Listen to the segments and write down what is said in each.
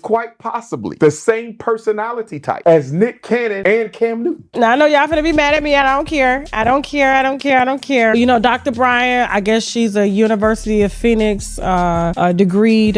quite possibly the same personality type as Nick Cannon and Cam Newton. Now, I know y'all finna be mad at me. I don't care. I don't care. You know, Dr. Bryant, I guess she's a University of Phoenix degreed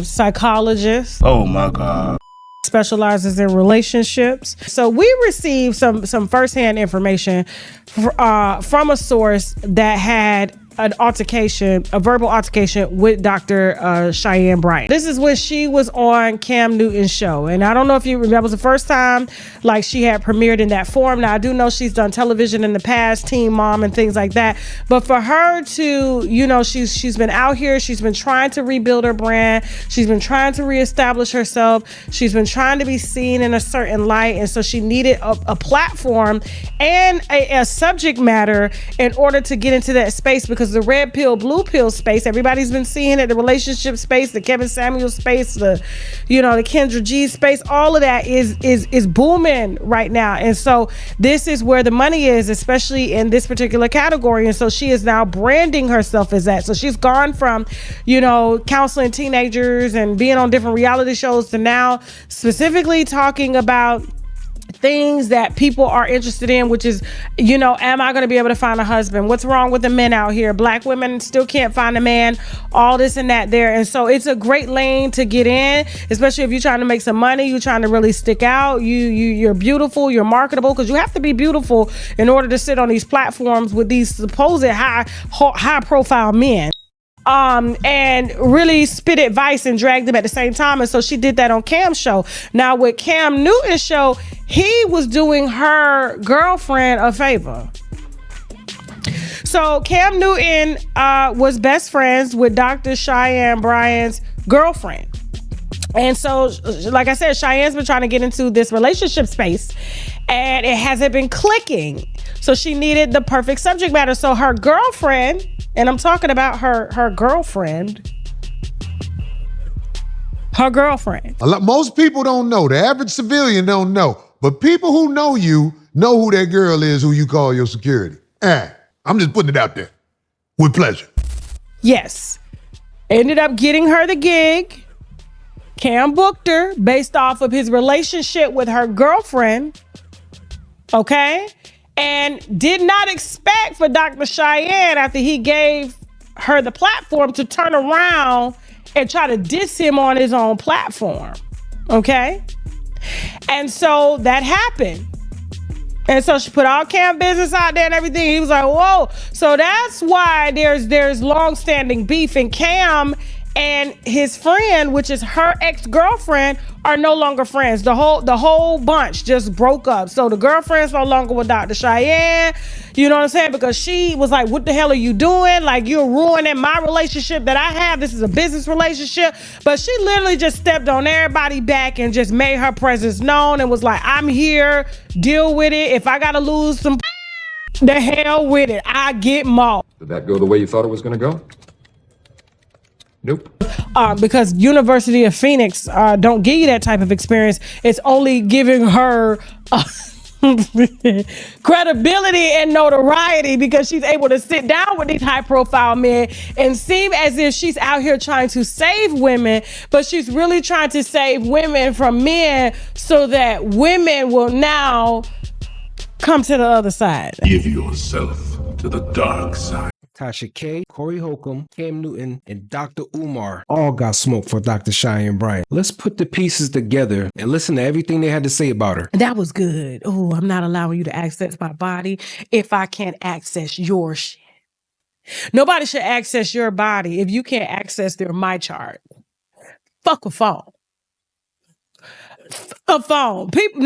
psychologist. Oh my God. Specializes in relationships. So we received some firsthand information from a source that had a verbal altercation with Dr. Cheyenne Bryant. This is when she was on Cam Newton's show. And I don't know if you remember, that was the first time like she had premiered in that form. Now I do know she's done television in the past, Teen Mom and things like that. But for her to, you know, she's been out here, she's been trying to rebuild her brand. She's been trying to reestablish herself. She's been trying to be seen in a certain light. And so she needed a platform and a subject matter in order to get into that space, because the red pill, blue pill space, everybody's been seeing it, the relationship space, the Kevin Samuels space, the Kendra G space, all of that is booming right now. And so this is where the money is, especially in this particular category. And so she is now branding herself as that. So she's gone from, counseling teenagers and being on different reality shows to now specifically talking about things that people are interested in, which is, am I going to be able to find a husband? What's wrong with the men out here? Black women still can't find a man, all this and that there. And so it's a great lane to get in, especially if you're trying to make some money, you're trying to really stick out, you're beautiful, you're marketable, because you have to be beautiful in order to sit on these platforms with these supposed high profile men. And really spit advice and drag them at the same time. And so she did that on Cam's show. Now with Cam Newton's show, he was doing her girlfriend a favor. So Cam Newton was best friends with Dr. Cheyenne Bryant's girlfriend. And so, like I said, Cheyenne's been trying to get into this relationship space and it hasn't been clicking. So she needed the perfect subject matter. So her girlfriend, and I'm talking about her girlfriend. Most people don't know. The average civilian don't know. But people who know you know who that girl is who you call your security. I'm just putting it out there. With pleasure. Yes. Ended up getting her the gig. Cam booked her based off of his relationship with her girlfriend. Okay? And did not expect for Dr. Cheyenne, after he gave her the platform, to turn around and try to diss him on his own platform. Okay? And so that happened. And so she put all Cam business out there and everything. He was like, whoa. So that's why there's long-standing beef. And Cam and his friend, which is her ex-girlfriend, are no longer friends. The whole bunch just broke up. So the girlfriend's no longer with Dr. Cheyenne. You know what I'm saying? Because she was like, what the hell are you doing? Like, you're ruining my relationship that I have. This is a business relationship. But she literally just stepped on everybody's back and just made her presence known and was like, I'm here, deal with it. If I gotta lose some, the hell with it. I get more. Did that go the way you thought it was gonna go? Nope. Because University of Phoenix don't give you that type of experience. It's only giving her credibility and notoriety because she's able to sit down with these high profile men and seem as if she's out here trying to save women, but she's really trying to save women from men so that women will now come to the other side. Give yourself to the dark side. Tasha K, Corey Holcomb, Cam Newton, and Dr. Umar all got smoked for Dr. Cheyenne Bryant. Let's put the pieces together and listen to everything they had to say about her. That was good. Oh, I'm not allowing you to access my body if I can't access your shit. Nobody should access your body if you can't access their my chart. Fuck a phone. A phone. People,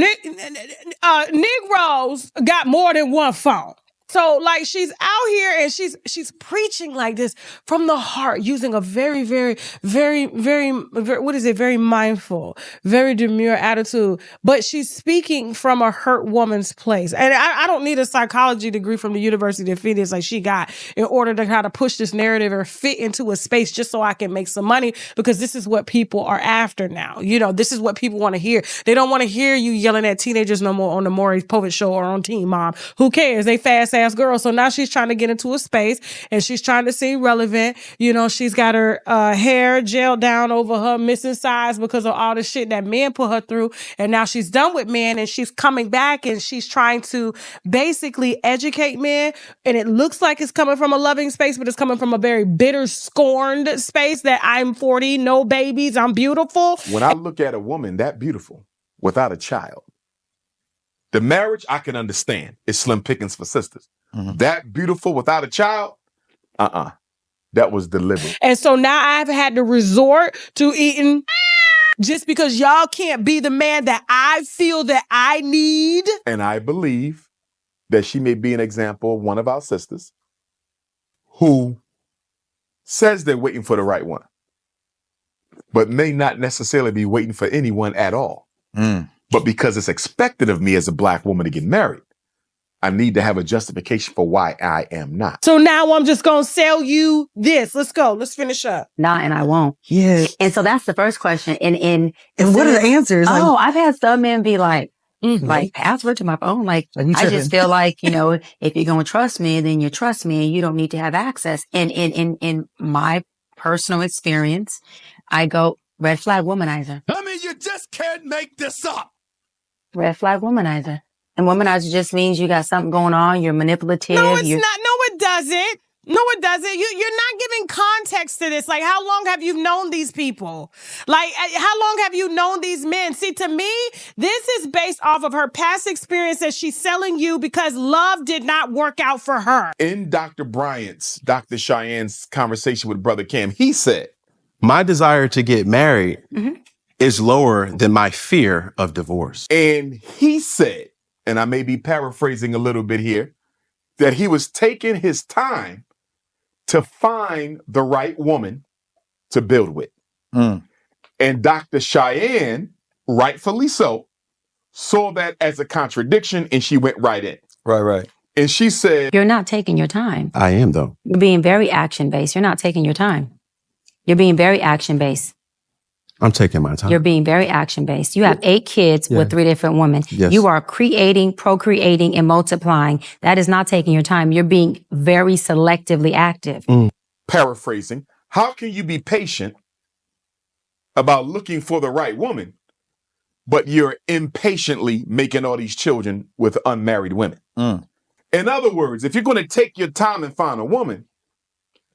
Negroes got more than one phone. So like she's out here and she's preaching like this from the heart, using a very, very, very, very, very mindful, very demure attitude. But she's speaking from a hurt woman's place. And I don't need a psychology degree from the University of Phoenix like she got in order to kind of push this narrative or fit into a space just so I can make some money, because this is what people are after now. This is what people want to hear. They don't want to hear you yelling at teenagers no more on the Maury Povich show or on Teen Mom. Who cares? They fast ass class girl. So now she's trying to get into a space and she's trying to seem relevant. You know, she's got her hair gelled down over her missing size because of all the shit that men put her through. And now she's done with men and she's coming back and she's trying to basically educate men. And it looks like it's coming from a loving space, but it's coming from a very bitter, scorned space that I'm 40, no babies, I'm beautiful. When I look at a woman that beautiful without a child, the marriage I can understand. It's slim pickings for sisters. That beautiful without a child, that was deliberate. And so now I've had to resort to eating just because y'all can't be the man that I feel that I need. And I believe that she may be an example of one of our sisters who says they're waiting for the right one, but may not necessarily be waiting for anyone at all. But because it's expected of me as a black woman to get married, I need to have a justification for why I am not. So now I'm just going to sell you this. Let's go. Let's finish up. Nah, and I won't. Yeah. And so that's the first question. And what are the answers? Oh, I've had some men be like, like, password to my phone. Like I just feel like, you know, if you're going to trust me, then you trust me and you don't need to have access. And in my personal experience, I go red flag womanizer. I mean, you just can't make this up. Red flag womanizer. And womanizer just means you got something going on. You're manipulative. No, it's not. No, it doesn't. No, it doesn't. You're not giving context to this. Like, how long have you known these people? Like, how long have you known these men? See, to me, this is based off of her past experience that she's selling you because love did not work out for her. In Dr. Cheyenne's conversation with Brother Cam, he said, my desire to get married is lower than my fear of divorce. And he said, and I may be paraphrasing a little bit here, that he was taking his time to find the right woman to build with. And Dr. Cheyenne, rightfully so, saw that as a contradiction and she went right in. Right. And she said, You're not taking your time. I am, though. You're being very action-based. You're not taking your time. You're being very action-based. I'm taking my time. You're being very action-based. You have 8 kids with 3 different women. Yes. You are creating, procreating, and multiplying. That is not taking your time. You're being very selectively active. paraphrasing, how can you be patient about looking for the right woman, but you're impatiently making all these children with unmarried women? In other words, if you're going to take your time and find a woman,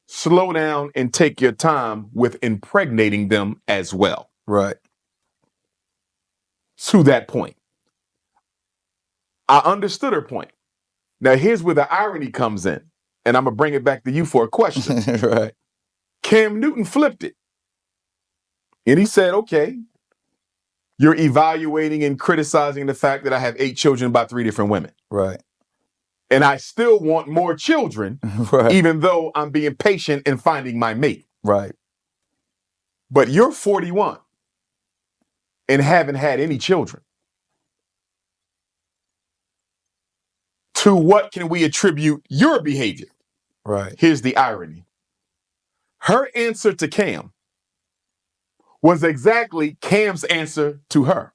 slow down and take your time with impregnating them as well. Right. To that point. I understood her point. Now, here's where the irony comes in, and I'm going to bring it back to you for a question. Right. Cam Newton flipped it. And he said, okay, you're evaluating and criticizing the fact that I have 8 children by 3 different women. Right. And I still want more children, Right. even though I'm being patient in finding my mate. Right. But you're 41 and haven't had any children. To what can we attribute your behavior? Right. Here's the irony. Her answer to Cam was exactly Cam's answer to her.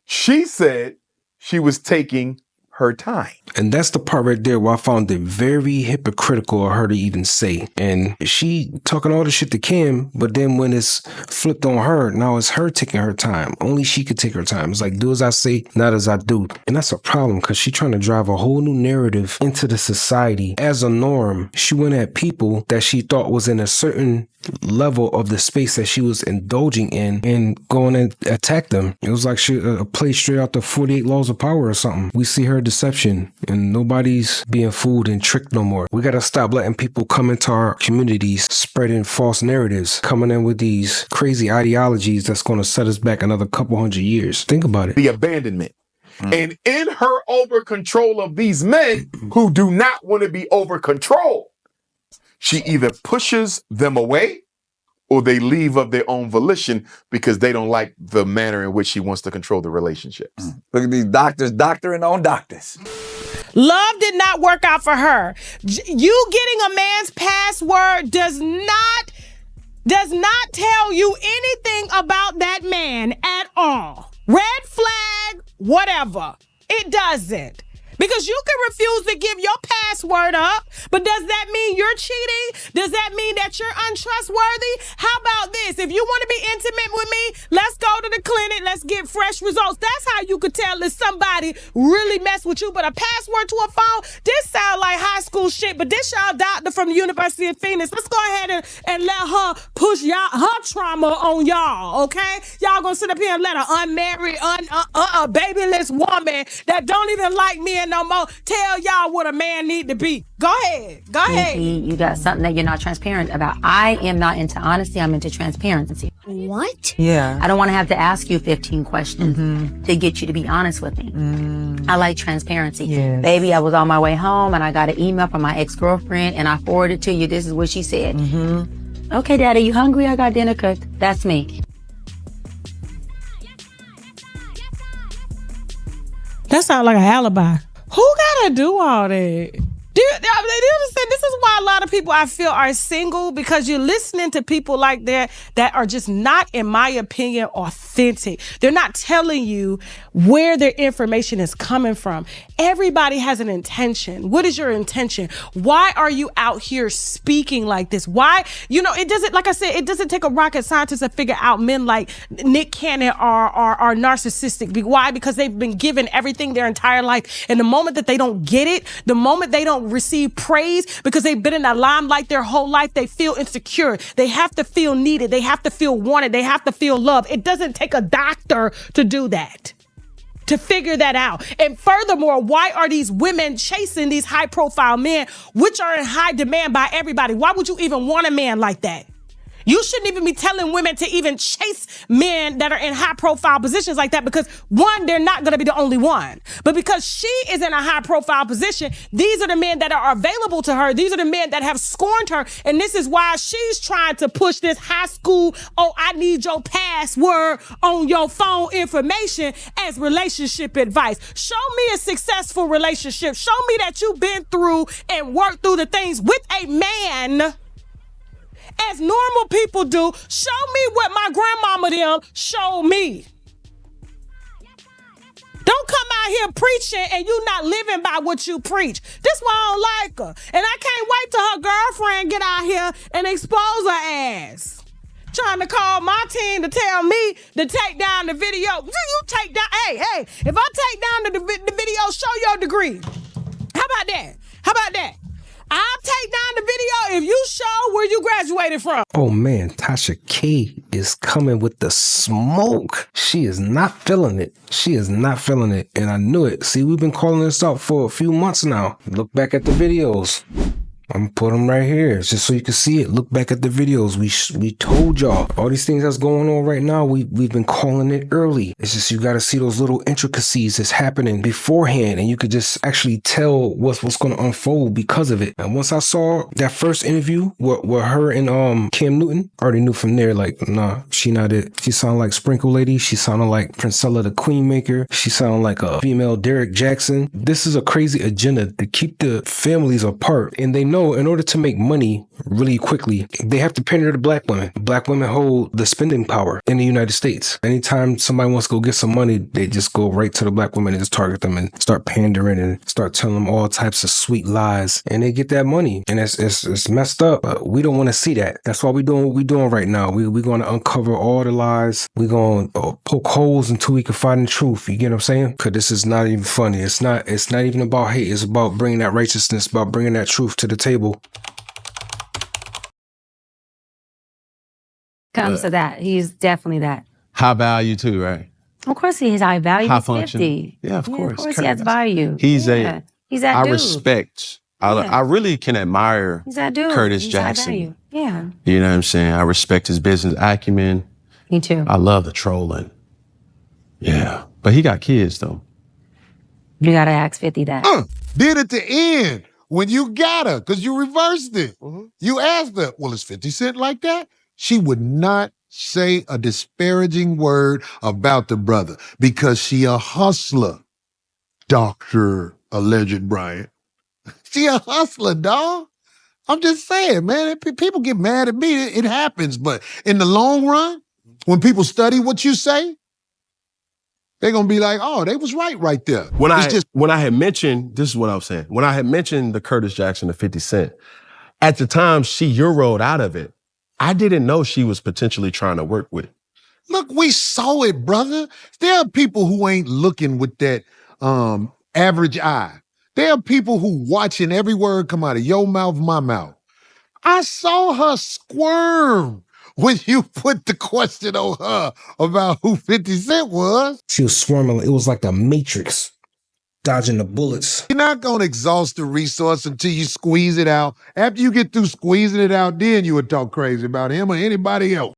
She said she was taking her time. And that's the part right there where I found it very hypocritical of her to even say. And she talking all this shit to Kim, but then when it's flipped on her, now it's her taking her time. Only she could take her time. It's like, do as I say, not as I do. And that's a problem because she trying to drive a whole new narrative into the society. As a norm, she went at people that she thought was in a certain level of the space that she was indulging in and going and attack them. It was like she played straight out the 48 Laws of Power or something. We see her deception and nobody's being fooled and tricked no more. We got to stop letting people come into our communities spreading false narratives, coming in with these crazy ideologies that's going to set us back another couple hundred years. Think about it. The abandonment. And in her over control of these men who do not want to be over controlled, she either pushes them away or they leave of their own volition because they don't like the manner in which she wants to control the relationships. Look at these doctors doctoring on doctors. Love did not work out for her. You getting a man's password does not tell you anything about that man at all. Red flag, whatever. It doesn't. Because you can refuse to give your password up, but does that mean you're cheating? Does that mean that you're untrustworthy? How about this? If you want to be intimate with me, let's go to the clinic. Let's get fresh results. That's how you could tell if somebody really messed with you. But a password to a phone, this sound like high school shit, but this y'all doctor from the University of Phoenix. Let's go ahead and let her push her trauma on y'all, okay? Y'all gonna sit up here and let an unmarried, babyless woman that don't even like men no more tell y'all what a man need to be. Go ahead. You got something that you're not transparent about. I am not into honesty. I'm into transparency. What? Yeah. I don't want to have to ask you 15 questions to get you to be honest with me. I like transparency. Yes. Baby, I was on my way home and I got an email from my ex-girlfriend and I forwarded it to you. This is what she said. Okay, Daddy, you hungry? I got dinner cooked. That's me. That sounds like an alibi. Who gotta do all that? Do you understand? This is why a lot of people I feel are single, because you're listening to people like that are just not, in my opinion, authentic. They're not telling you where their information is coming from. Everybody has an intention. What is your intention? Why are you out here speaking like this? Why? It doesn't, like I said, it doesn't take a rocket scientist to figure out men like Nick Cannon are narcissistic. Why? Because they've been given everything their entire life. And the moment that they don't get it, the moment they don't receive praise because they've been in the limelight their whole life, they feel insecure. They have to feel needed. They have to feel wanted. They have to feel loved. It doesn't take a doctor to do that, to figure that out. And furthermore, why are these women chasing these high profile men, which are in high demand by everybody? Why would you even want a man like that? You shouldn't even be telling women to even chase men that are in high profile positions like that, because one, they're not going to be the only one. But because she is in a high profile position, these are the men that are available to her. These are the men that have scorned her. And this is why she's trying to push this high school, I need your password on your phone information as relationship advice. Show me a successful relationship. Show me that you've been through and worked through the things with a man as normal people do. Show me what my grandmama them showed me. Don't come out here preaching and you not living by what you preach. This why I don't like her. And I can't wait till her girlfriend get out here and expose her ass. Trying to call my team to tell me to take down the video. You take down, hey, if I take down the video, show your degree. How about that? I'll take down the video if you show where you graduated from. Oh man, Tasha K is coming with the smoke. She is not feeling it. And I knew it. See, we've been calling this out for a few months now. Look back at the videos. I'm gonna put them right here just so you can see it. Look back at the videos. We told y'all all these things that's going on right now. We've been calling it early. It's just you got to see those little intricacies that's happening beforehand, and you could just actually tell what's going to unfold because of it. And once I saw that first interview with her and Cam Newton, I already knew from there, like, nah, she not it. She sounded like Sprinkle Lady. She sounded like Princella the Queen Maker. She sounded like a female Derek Jackson. This is a crazy agenda to keep the families apart, and they know in order to make money really quickly, they have to pander to black women. Black women hold the spending power in the United States. Anytime somebody wants to go get some money, they just go right to the black women and just target them and start pandering and start telling them all types of sweet lies, and they get that money. And it's messed up. We don't want to see that. That's why we're doing what we're doing right now. We're going to uncover all the lies. We're going to poke holes until we can find the truth. You get what I'm saying? Because this is not even funny. It's not even about hate. It's about bringing that righteousness, about bringing that truth to the table. Comes to that. He's definitely that. High value too, right? Of course he has high value. High He's function. 50. Yeah, of course. Of course he has value. He's that I dude. respect. I really can admire He's that dude. Curtis He's Jackson. high value. Yeah. You know what I'm saying? I respect his business acumen. Me too. I love the trolling. Yeah. But he got kids though. You gotta ask 50 that. Then at the end, when you got her, because you reversed it, you asked her, well, is 50 Cent like that? She would not say a disparaging word about the brother because she a hustler, Dr. Alleged Bryant. She a hustler, dog. I'm just saying, man, people get mad at me. It happens. But in the long run, when people study what you say, They're gonna be like, oh, they was right there. When It's just I had mentioned, this is what I was saying. When I had mentioned the Curtis Jackson, the 50 Cent, at the time she Euroed out of it, I didn't know she was potentially trying to work with it. look, we saw it, brother. There are people who ain't looking with that average eye. There are people who watching every word come out of your mouth, my mouth. I saw her squirm when you put the question on her about who 50 Cent was. She was swarming. It was like the Matrix, dodging the bullets. You're not going to exhaust the resource until you squeeze it out. After you get through squeezing it out, then you would talk crazy about him or anybody else.